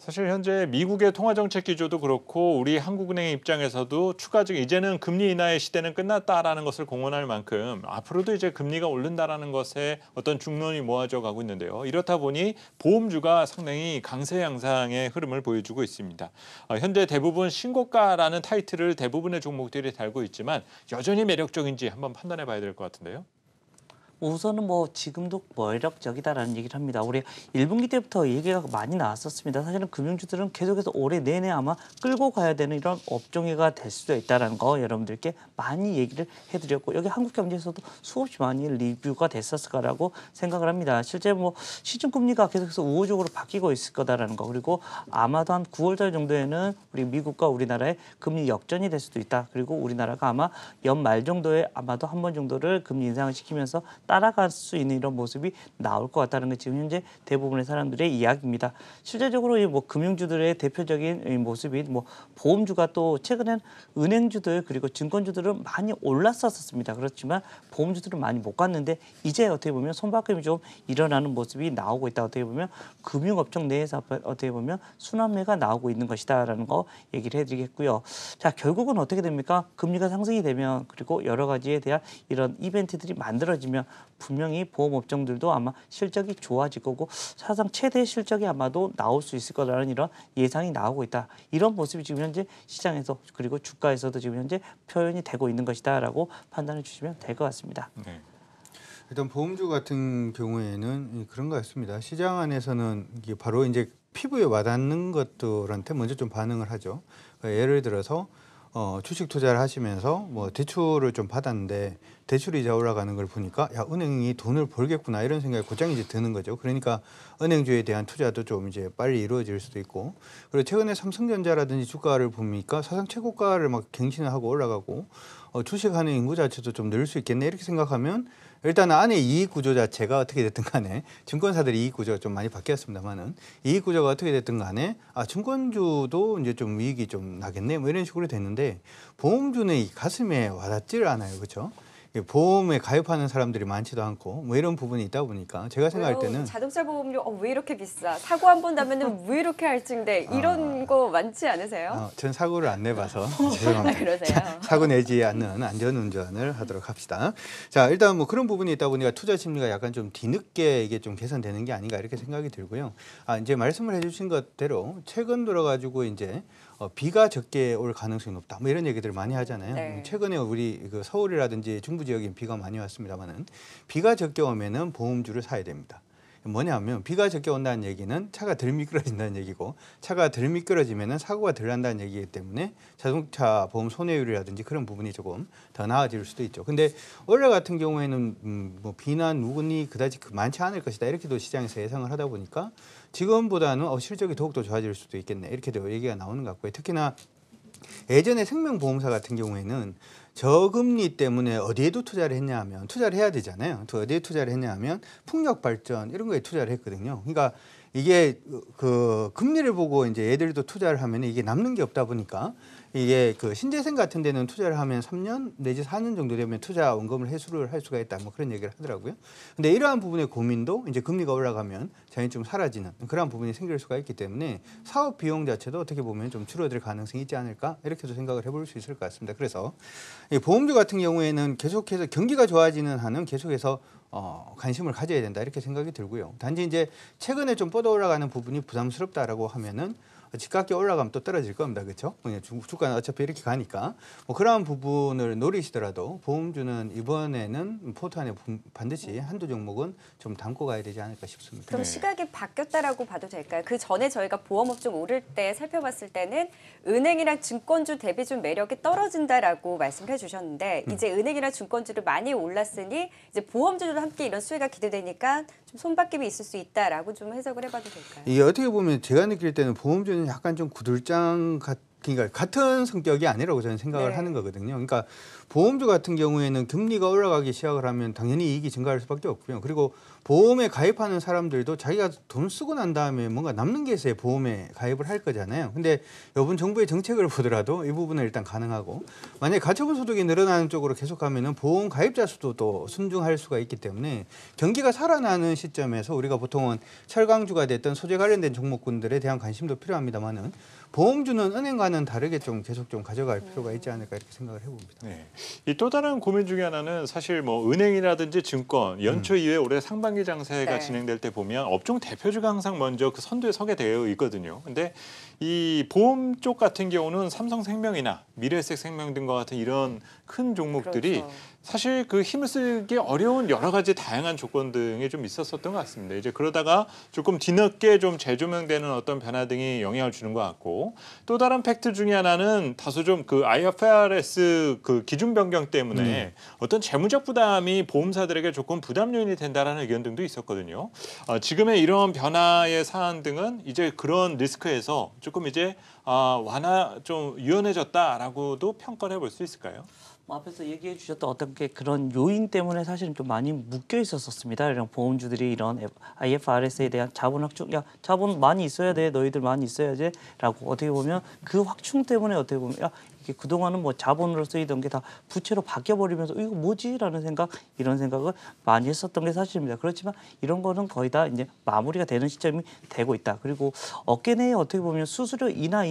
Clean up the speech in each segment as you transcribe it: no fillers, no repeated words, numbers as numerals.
사실 현재 미국의 통화정책 기조도 그렇고 우리 한국은행 입장에서도 추가적 이제는 금리 인하의 시대는 끝났다라는 것을 공언할 만큼 앞으로도 이제 금리가 오른다라는 것에 어떤 중론이 모아져 가고 있는데요. 이렇다 보니 보험주가 상당히 강세 양상의 흐름을 보여주고 있습니다. 현재 대부분 신고가라는 타이틀을 대부분의 종목들이 달고 있지만 여전히 매력적인지 한번 판단해 봐야 될 것 같은데요. 우선은 뭐 지금도 매력적이다라는 얘기를 합니다. 우리 1분기 때부터 얘기가 많이 나왔었습니다. 사실은 금융주들은 계속해서 올해 내내 아마 끌고 가야 되는 이런 업종이가 될 수도 있다는 거 여러분들께 많이 얘기를 해드렸고 여기 한국경제에서도 수없이 많이 리뷰가 됐었을 거라고 생각을 합니다. 실제 뭐 시중금리가 계속해서 우호적으로 바뀌고 있을 거다라는 거 그리고 아마도 한 9월달 정도에는 우리 미국과 우리나라의 금리 역전이 될 수도 있다. 그리고 우리나라가 아마 연말 정도에 아마도 한 번 정도를 금리 인상을 시키면서 따라갈 수 있는 이런 모습이 나올 것 같다는 게 지금 현재 대부분의 사람들의 이야기입니다. 실제적으로 이 뭐 금융주들의 대표적인 이 모습이 뭐 보험주가 또 최근엔 은행주들 그리고 증권주들은 많이 올랐었습니다. 그렇지만 보험주들은 많이 못 갔는데 이제 어떻게 보면 손바꿈이 좀 일어나는 모습이 나오고 있다. 어떻게 보면 금융업종 내에서 어떻게 보면 순환매가 나오고 있는 것이다라는 거 얘기를 해드리겠고요. 자 결국은 어떻게 됩니까? 금리가 상승이 되면 그리고 여러 가지에 대한 이런 이벤트들이 만들어지면 분명히 보험업종들도 아마 실적이 좋아질 거고 사상 최대 실적이 아마도 나올 수 있을 거라는 이런 예상이 나오고 있다. 이런 모습이 지금 현재 시장에서 그리고 주가에서도 지금 현재 표현이 되고 있는 것이다라고 판단해 주시면 될 것 같습니다. 네. 일단 보험주 같은 경우에는 그런 것 같습니다. 시장 안에서는 이게 바로 이제 피부에 와닿는 것들한테 먼저 좀 반응을 하죠. 그러니까 예를 들어서 주식 투자를 하시면서 뭐 대출을 좀 받았는데 대출 이자 올라가는 걸 보니까 야 은행이 돈을 벌겠구나 이런 생각이 곧장 이제 드는 거죠. 그러니까 은행주에 대한 투자도 좀 이제 빨리 이루어질 수도 있고 그리고 최근에 삼성전자라든지 주가를 보니까 사상 최고가를 막 갱신을 하고 올라가고 주식하는 인구 자체도 좀 늘 수 있겠네 이렇게 생각하면 일단 안에 이익 구조 자체가 어떻게 됐든 간에 증권사들의 이익 구조가 좀 많이 바뀌었습니다만은 이익 구조가 어떻게 됐든 간에 증권주도 이제 좀 이익이 좀 나겠네 뭐 이런 식으로 됐는데 보험주는 이 가슴에 와닿지를 않아요, 그렇죠? 보험에 가입하는 사람들이 많지도 않고 뭐 이런 부분이 있다 보니까 제가 생각할 때는 자동차 보험료 왜 이렇게 비싸? 사고 한 번 나면은 왜 이렇게 할증돼? 이런 거 많지 않으세요? 전 사고를 안 내봐서 죄송합니다. 그러세요? 사고 내지 않는 안전운전을 하도록 합시다. 자 일단 뭐 그런 부분이 있다 보니까 투자 심리가 약간 좀 뒤늦게 이게 좀 개선되는 게 아닌가 이렇게 생각이 들고요. 이제 말씀을 해주신 것대로 최근 들어가지고 이제 비가 적게 올 가능성이 높다. 뭐 이런 얘기들을 많이 하잖아요. 네. 최근에 우리 그 서울이라든지 중부 지역에 비가 많이 왔습니다만은 비가 적게 오면은 보험주를 사야 됩니다. 뭐냐면 비가 적게 온다는 얘기는 차가 덜 미끄러진다는 얘기고 차가 덜 미끄러지면은 사고가 덜 난다는 얘기이기 때문에 자동차 보험 손해율이라든지 그런 부분이 조금 더 나아질 수도 있죠. 근데 올해 같은 경우에는 뭐 비나 누군이 그다지 많지 않을 것이다 이렇게도 시장에서 예상을 하다 보니까 지금보다는 실적이 더욱더 좋아질 수도 있겠네 이렇게도 얘기가 나오는 것 같고요. 특히나 예전에 생명보험사 같은 경우에는 저금리 때문에 어디에도 투자를 했냐 하면 투자를 해야 되잖아요. 또 어디에 투자를 했냐 하면 풍력발전 이런 거에 투자를 했거든요. 그러니까 이게 그 금리를 보고 이제 애들도 투자를 하면 이게 남는 게 없다 보니까 이게 그 신재생 같은 데는 투자를 하면 3년 내지 4년 정도 되면 투자 원금을 회수를 할 수가 있다 뭐 그런 얘기를 하더라고요. 근데 이러한 부분의 고민도 이제 금리가 올라가면 자연히 좀 사라지는 그런 부분이 생길 수가 있기 때문에 사업 비용 자체도 어떻게 보면 좀 줄어들 가능성이 있지 않을까 이렇게도 생각을 해볼 수 있을 것 같습니다. 그래서 이 보험주 같은 경우에는 계속해서 경기가 좋아지는 한은 계속해서 관심을 가져야 된다 이렇게 생각이 들고요. 단지 이제 최근에 좀 뻗어 올라가는 부분이 부담스럽다라고 하면은 집값이 올라가면 또 떨어질 겁니다. 그렇죠? 주가는 어차피 이렇게 가니까 뭐 그러한 부분을 노리시더라도 보험주는 이번에는 포트 안에 반드시 한두 종목은 좀 담고 가야 되지 않을까 싶습니다. 그럼 시각이 바뀌었다라고 봐도 될까요? 그 전에 저희가 보험업종 오를 때 살펴봤을 때는 은행이랑 증권주 대비 좀 매력이 떨어진다라고 말씀을 해주셨는데 이제 은행이랑 증권주를 많이 올랐으니 이제 보험주도 함께 이런 수혜가 기대되니까 좀 손바뀜이 있을 수 있다라고 좀 해석을 해봐도 될까요? 이게 어떻게 보면 제가 느낄 때는 보험주는 약간 좀 구들장 그러니까 같은 성격이 아니라고 저는 생각을 하는 거거든요. 그러니까 보험주 같은 경우에는 금리가 올라가기 시작을 하면 당연히 이익이 증가할 수밖에 없고요. 그리고 보험에 가입하는 사람들도 자기가 돈 쓰고 난 다음에 뭔가 남는 게 있어야 보험에 가입을 할 거잖아요. 근데 이번 정부의 정책을 보더라도 이 부분은 일단 가능하고 만약에 가처분 소득이 늘어나는 쪽으로 계속 가면은 보험 가입자 수도 또 순증할 수가 있기 때문에 경기가 살아나는 시점에서 우리가 보통은 철강주가 됐던 소재 관련된 종목군들에 대한 관심도 필요합니다만은 보험주는 은행과는 다르게 좀 계속 좀 가져갈 필요가 있지 않을까 이렇게 생각을 해봅니다. 네. 이 또 다른 고민 중에 하나는 사실 뭐 은행이라든지 증권 연초 이후에 올해 상반기 장세가 네. 진행될 때 보면 업종 대표주가 항상 먼저 그 선두에 서게 되어 있거든요. 근데 이 보험 쪽 같은 경우는 삼성생명이나 미래에셋생명 등과 같은 이런 큰 종목들이 그렇죠. 사실 그 힘을 쓰기 어려운 여러 가지 다양한 조건 등이 좀 있었었던 것 같습니다. 이제 그러다가 조금 뒤늦게 좀 재조명되는 어떤 변화 등이 영향을 주는 것 같고 또 다른 팩트 중에 하나는 다소 좀 그 IFRS 그 기준 변경 때문에 어떤 재무적 부담이 보험사들에게 조금 부담 요인이 된다라는 의견 등도 있었거든요. 지금의 이런 변화의 사안 등은 이제 그런 리스크에서 조금 이제 완화 좀 유연해졌다라고도 평가를 해볼 수 있을까요? 뭐 앞에서 얘기해 주셨던 어떤 게 그런 요인 때문에 사실은 좀 많이 묶여 있었습니다. 이런 보험주들이 이런 IFRS에 대한 자본 확충, 야 자본 많이 있어야 돼, 너희들 많이 있어야지라고 어떻게 보면 그 확충 때문에 어떻게 보면 야 이게 그동안은 뭐 자본으로 쓰이던 게 다 부채로 바뀌어버리면서 이거 뭐지라는 생각 이런 생각을 많이 했었던 게 사실입니다. 그렇지만 이런 거는 거의 다 이제 마무리가 되는 시점이 되고 있다. 그리고 업계 내에 어떻게 보면 수수료 인하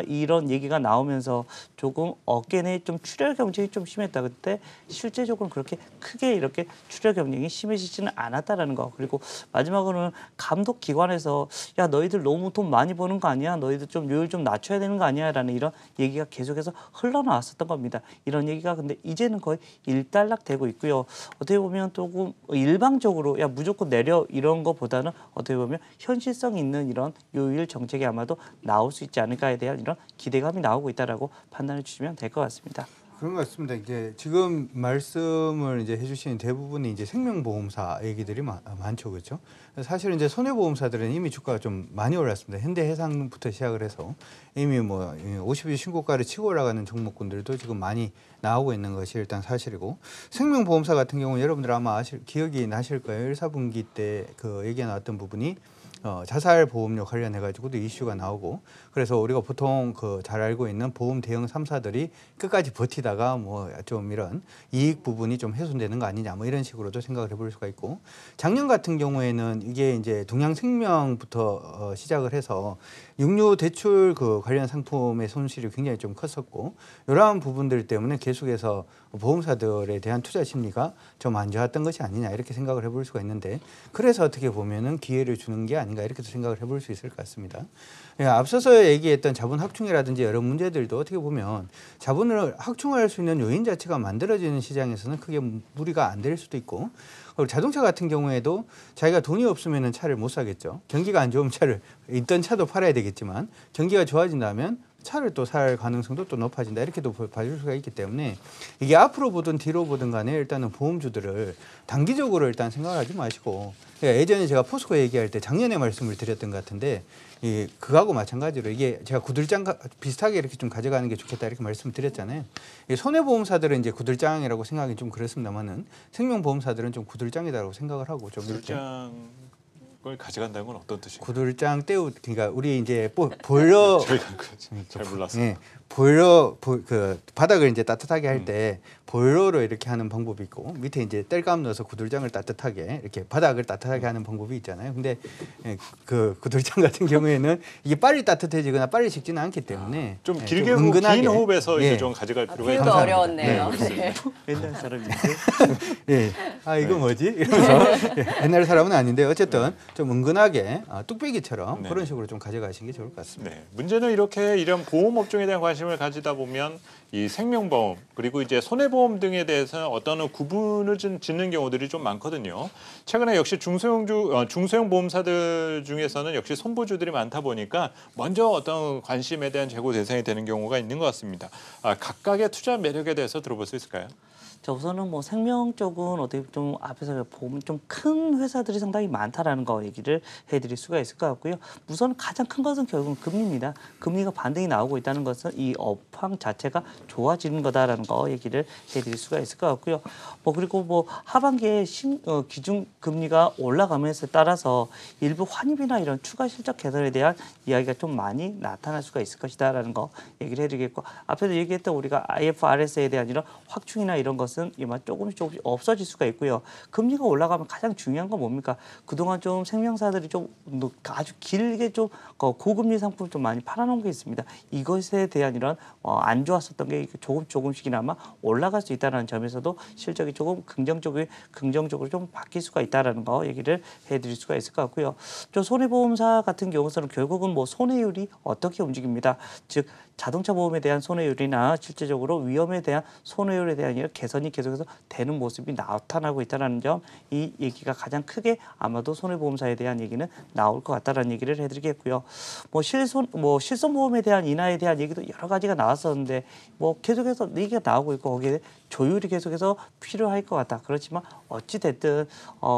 이런 얘기가 나오면서 조금 업계 내에 좀 출혈 경쟁이 좀 심했다. 그때 실제적으로 그렇게 크게 이렇게 출혈 경쟁이 심해지지는 않았다라는 거. 그리고 마지막으로는 감독 기관에서 야 너희들 너무 돈 많이 버는 거 아니야? 너희들 좀 요율 좀 낮춰야 되는 거 아니야?라는 이런 얘기가 계속해서 흘러나왔었던 겁니다. 이런 얘기가 근데 이제는 거의 일단락되고 있고요. 어떻게 보면 조금 일방적으로 야 무조건 내려 이런 거보다는 어떻게 보면 현실성 있는 이런 요율 정책이 아마도 나올 수 있지 않을까에 대한 이런 기대감이 나오고 있다라고 판단해 주시면 될 것 같습니다. 그런 것 같습니다. 이제 지금 말씀을 이제 해주신 대부분이 이제 생명보험사 얘기들이 많죠, 그렇죠? 사실은 이제 손해보험사들은 이미 주가가 좀 많이 올랐습니다. 현대해상부터 시작을 해서 이미 뭐 50일 신고가를 치고 올라가는 종목군들도 지금 많이 나오고 있는 것이 일단 사실이고 생명보험사 같은 경우는 여러분들 아마 기억이 나실 거예요. 1사분기 때 그 얘기가 나왔던 부분이 자살 보험료 관련해 가지고도 이슈가 나오고 그래서 우리가 보통 그 잘 알고 있는 보험 대형 3사들이 끝까지 버티다가 뭐 좀 이런 이익 부분이 좀 훼손되는 거 아니냐 뭐 이런 식으로도 생각을 해볼 수가 있고 작년 같은 경우에는 이게 이제 동양생명부터 시작을 해서 육류 대출 그 관련 상품의 손실이 굉장히 좀 컸었고 이러한 부분들 때문에 계속해서 보험사들에 대한 투자 심리가 좀 안 좋았던 것이 아니냐 이렇게 생각을 해볼 수가 있는데 그래서 어떻게 보면은 기회를 주는 게 아닌가 이렇게도 생각을 해볼 수 있을 것 같습니다. 앞서서 얘기했던 자본 확충이라든지 여러 문제들도 어떻게 보면 자본을 확충할 수 있는 요인 자체가 만들어지는 시장에서는 크게 무리가 안 될 수도 있고 그리고 자동차 같은 경우에도 자기가 돈이 없으면 차를 못 사겠죠. 경기가 안 좋으면 차를 있던 차도 팔아야 되겠지만 경기가 좋아진다면 차를 또 살 가능성도 또 높아진다 이렇게도 봐줄 수가 있기 때문에 이게 앞으로 보든 뒤로 보든 간에 일단은 보험주들을 단기적으로 일단 생각하지 마시고 예전에 제가 포스코 얘기할 때 작년에 말씀을 드렸던 것 같은데 그거하고 마찬가지로 이게 제가 구들장 비슷하게 이렇게 좀 가져가는 게 좋겠다 이렇게 말씀을 드렸잖아요. 손해보험사들은 이제 구들장이라고 생각이 좀 그렇습니다만은 생명보험사들은 좀 구들장이다라고 생각을 하고 좀 구들장을 가져간다는 건 어떤 뜻인가요? 구들장 그러니까 우리 이제 보일러 저희가 잘 몰랐어요. 예, 보일러 그 바닥을 이제 따뜻하게 할 때 보일러로 이렇게 하는 방법이 있고 밑에 이제 땔감 넣어서 구들장을 따뜻하게 이렇게 바닥을 따뜻하게 하는 방법이 있잖아요. 근데 그 구들장 같은 경우에는 이게 빨리 따뜻해지거나 빨리 식지는 않기 때문에 좀 예, 길게 좀 은근하게 긴 호흡에서 이제 예. 좀 가져갈 필요가 비유가 있다. 어려웠네요. 네. 옛날 사람인데 예. 이거 뭐지? 이러면서 옛날 사람은 아닌데 어쨌든 좀 은근하게 뚝배기처럼 네. 그런 식으로 좀 가져가시는 게 좋을 것 같습니다. 네, 문제는 이렇게 이런 보험 업종에 대한 관심을 가지다 보면 이 생명보험 그리고 이제 손해보험 등에 대해서 어떤 구분을 짓는 경우들이 좀 많거든요. 최근에 역시 중소형 보험사들 중에서는 역시 손보주들이 많다 보니까 먼저 어떤 관심에 대한 재고 대상이 되는 경우가 있는 것 같습니다. 각각의 투자 매력에 대해서 들어볼 수 있을까요? 자, 우선은 뭐 생명 쪽은 어떻게 좀 앞에서 보면 좀 큰 회사들이 상당히 많다라는 거 얘기를 해드릴 수가 있을 것 같고요. 우선 가장 큰 것은 결국은 금리입니다. 금리가 반등이 나오고 있다는 것은 이 업황 자체가 좋아지는 거다라는 거 얘기를 해드릴 수가 있을 것 같고요. 그리고 하반기에 기준 금리가 올라가면서 따라서 일부 환입이나 이런 추가 실적 개선에 대한 이야기가 좀 많이 나타날 수가 있을 것이다라는 거 얘기를 해드리겠고, 앞에도 얘기했던 우리가 IFRS에 대한 이런 확충이나 이런 것은 이만 조금씩 없어질 수가 있고요. 금리가 올라가면 가장 중요한 건 뭡니까? 그동안 좀 생명사들이 좀 아주 길게 좀 고금리 상품을 좀 많이 팔아놓은 게 있습니다. 이것에 대한 이런 안 좋았었던 게 조금씩이나마 올라갈 수 있다는 점에서도 실적이 조금 긍정적으로 좀 바뀔 수가 있다라는 거 얘기를 해드릴 수가 있을 것 같고요. 또 손해보험사 같은 경우는 결국은 손해율이 어떻게 움직입니다. 즉 자동차 보험에 대한 손해율이나 실제적으로 위험에 대한 손해율에 대한 개선이 계속해서 되는 모습이 나타나고 있다는 점, 이 얘기가 가장 크게 아마도 손해보험사에 대한 얘기는 나올 것 같다라는 얘기를 해드리겠고요. 실손보험에 대한 인하에 대한 얘기도 여러 가지가 나왔었는데 계속해서 얘기가 나오고 있고 거기에 조율이 계속해서 필요할 것 같다. 그렇지만 어찌 됐든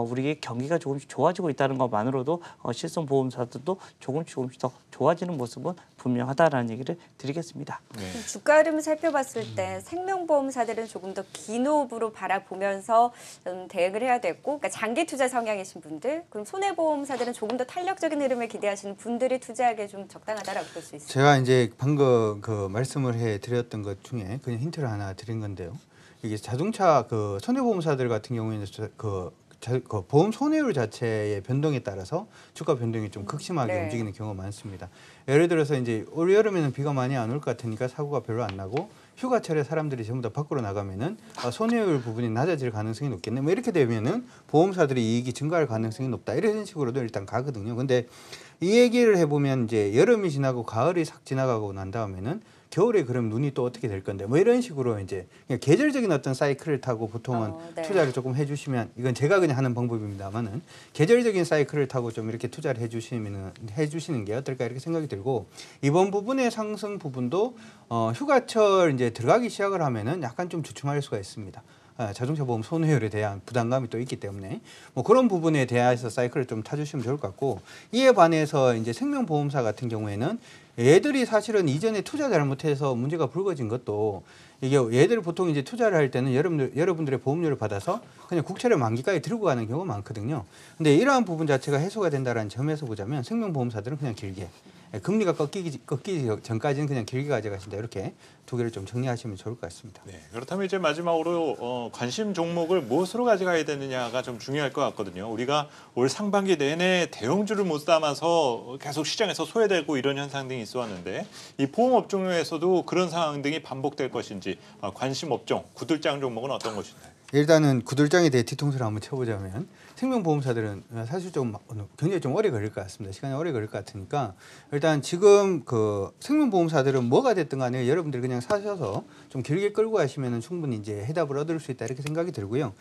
우리 경기가 조금씩 좋아지고 있다는 것만으로도 실손보험사들도 조금씩 더 좋아지는 모습은 분명하다라는 얘기를 드리겠습니다. 네. 주가 흐름을 살펴봤을 때 생명보험사들은 조금 더 긴 호흡으로 바라보면서 좀 대응을 해야 되고, 그러니까 장기 투자 성향이신 분들, 그럼 손해보험사들은 조금 더 탄력적인 흐름을 기대하시는 분들이 투자하기에 좀 적당하다라고 볼 수 있습니다. 제가 이제 방금 말씀을 해드렸던 것 중에 그냥 힌트를 하나 드린 건데요. 이게 자동차 손해보험사들 같은 경우에는 보험 손해율 자체의 변동에 따라서 주가 변동이 좀 극심하게 네. 움직이는 경우가 많습니다. 예를 들어서 이제 올 여름에는 비가 많이 안 올 것 같으니까 사고가 별로 안 나고, 휴가철에 사람들이 전부 다 밖으로 나가면은 손해율 부분이 낮아질 가능성이 높겠네. 이렇게 되면은 보험사들의 이익이 증가할 가능성이 높다. 이런 식으로도 일단 가거든요. 근데 이 얘기를 해보면 이제 여름이 지나고 가을이 싹 지나가고 난 다음에는 겨울에 그럼 눈이 또 어떻게 될 건데 이런 식으로 이제 그냥 계절적인 어떤 사이클을 타고 보통은 네. 투자를 조금 해주시면, 이건 제가 그냥 하는 방법입니다만은 계절적인 사이클을 타고 좀 이렇게 투자를 해주시는 게 어떨까 이렇게 생각이 들고, 이번 부분의 상승 부분도 휴가철 이제 들어가기 시작을 하면은 약간 좀 주춤할 수가 있습니다. 자동차 보험 손해율에 대한 부담감이 또 있기 때문에 그런 부분에 대해서 사이클을 좀 타주시면 좋을 것 같고, 이에 반해서 이제 생명보험사 같은 경우에는 얘들이 사실은 이전에 투자 잘못해서 문제가 불거진 것도, 이게 얘들 보통 이제 투자를 할 때는 여러분들의 보험료를 받아서 그냥 국채를 만기까지 들고 가는 경우가 많거든요. 근데 이러한 부분 자체가 해소가 된다는 점에서 보자면 생명보험사들은 그냥 길게, 금리가 꺾이기 전까지는 그냥 길게 가져가신다. 이렇게 두 개를 좀 정리하시면 좋을 것 같습니다. 네, 그렇다면 이제 마지막으로 관심 종목을 무엇으로 가져가야 되느냐가 좀 중요할 것 같거든요. 우리가 올 상반기 내내 대형주를 못 담아서 계속 시장에서 소외되고 이런 현상 등이 있었는데, 이 보험 업종에서도 그런 상황 등이 반복될 것인지, 관심 업종, 구들장 종목은 어떤 것인가요? 일단은 구들장에 대해 뒤통수를 한번 쳐보자면, 생명보험사들은 사실 굉장히 좀 오래 걸릴 것 같습니다. 시간이 오래 걸릴 것 같으니까 일단 지금 생명보험사들은 뭐가 됐든 간에 여러분들이 그냥 사셔서 좀 길게 끌고 가시면은 충분히 이제 해답을 얻을 수 있다 이렇게 생각이 들고요.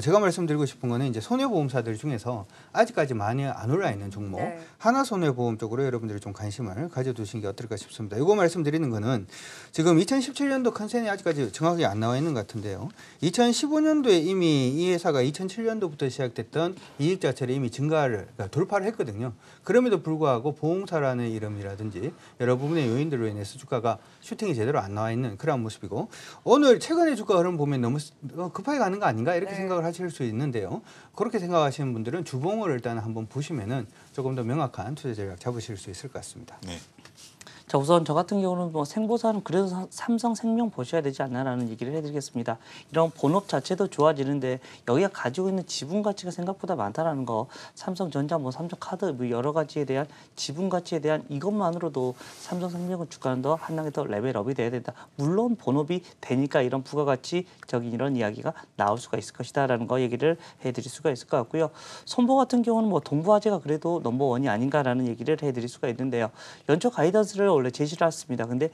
제가 말씀드리고 싶은 거는 이제 손해보험사들 중에서 아직까지 많이 안 올라 있는 종목, 네. 하나손해보험 쪽으로 여러분들이 좀 관심을 가져두시는 게 어떨까 싶습니다. 이거 말씀드리는 거는 지금 2017년도 컨센이 아직까지 정확하게 안 나와 있는 것 같은데요. 2015년도에 이미 이 회사가 2007년도부터 시작됐던 이익 자체를 이미 그러니까 돌파를 했거든요. 그럼에도 불구하고 보험사라는 이름이라든지 여러 부분의 요인들로 인해서 주가가 슈팅이 제대로 안 나와 있는 그런 모습이고, 오늘 최근의 주가 흐름 보면 너무 급하게 가는 거 아닌가 이렇게 생각을 하실 수 있는데요. 그렇게 생각하시는 분들은 주봉을 일단 한번 보시면은 조금 더 명확한 투자 전략 잡으실 수 있을 것 같습니다. 네. 자, 우선 저 같은 경우는 생보사는 그래도 삼성생명 보셔야 되지 않나라는 얘기를 해드리겠습니다. 이런 본업 자체도 좋아지는데 여기가 가지고 있는 지분 가치가 생각보다 많다라는 거, 삼성전자, 삼성카드 여러 가지에 대한 지분 가치에 대한 이것만으로도 삼성생명은 주가는 더 한 단계 더 레벨업이 돼야 된다. 물론 본업이 되니까 이런 부가가치적인 이런 이야기가 나올 수가 있을 것이다라는 거 얘기를 해드릴 수가 있을 것 같고요. 손보 같은 경우는 동부화재가 그래도 넘버원이 아닌가라는 얘기를 해드릴 수가 있는데요. 연초 가이던스를 원래 제시를 했습니다. 근데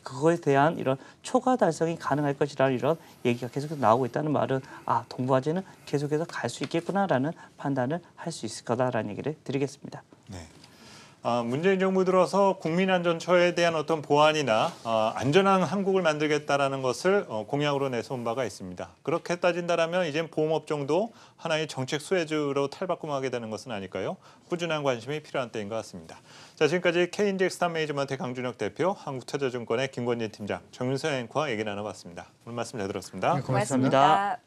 그거에 대한 이런 초과 달성이 가능할 것이라는 이런 얘기가 계속해서 나오고 있다는 말은 동부화재는 계속해서 갈 수 있겠구나라는 판단을 할 수 있을 거다라는 얘기를 드리겠습니다. 네. 문재인 정부 들어서 국민안전처에 대한 어떤 보완이나 안전한 한국을 만들겠다라는 것을 공약으로 내세운 바가 있습니다. 그렇게 따진다라면 이젠 보험업종도 하나의 정책 수혜주로 탈바꿈하게 되는 것은 아닐까요? 꾸준한 관심이 필요한 때인 것 같습니다. 자, 지금까지 K인지 엑스탄 매니지먼트 강준혁 대표, 한국투자증권의 김건진 팀장, 정윤선 앵커와 얘기 나눠봤습니다. 오늘 말씀 잘 들었습니다. 네, 고맙습니다.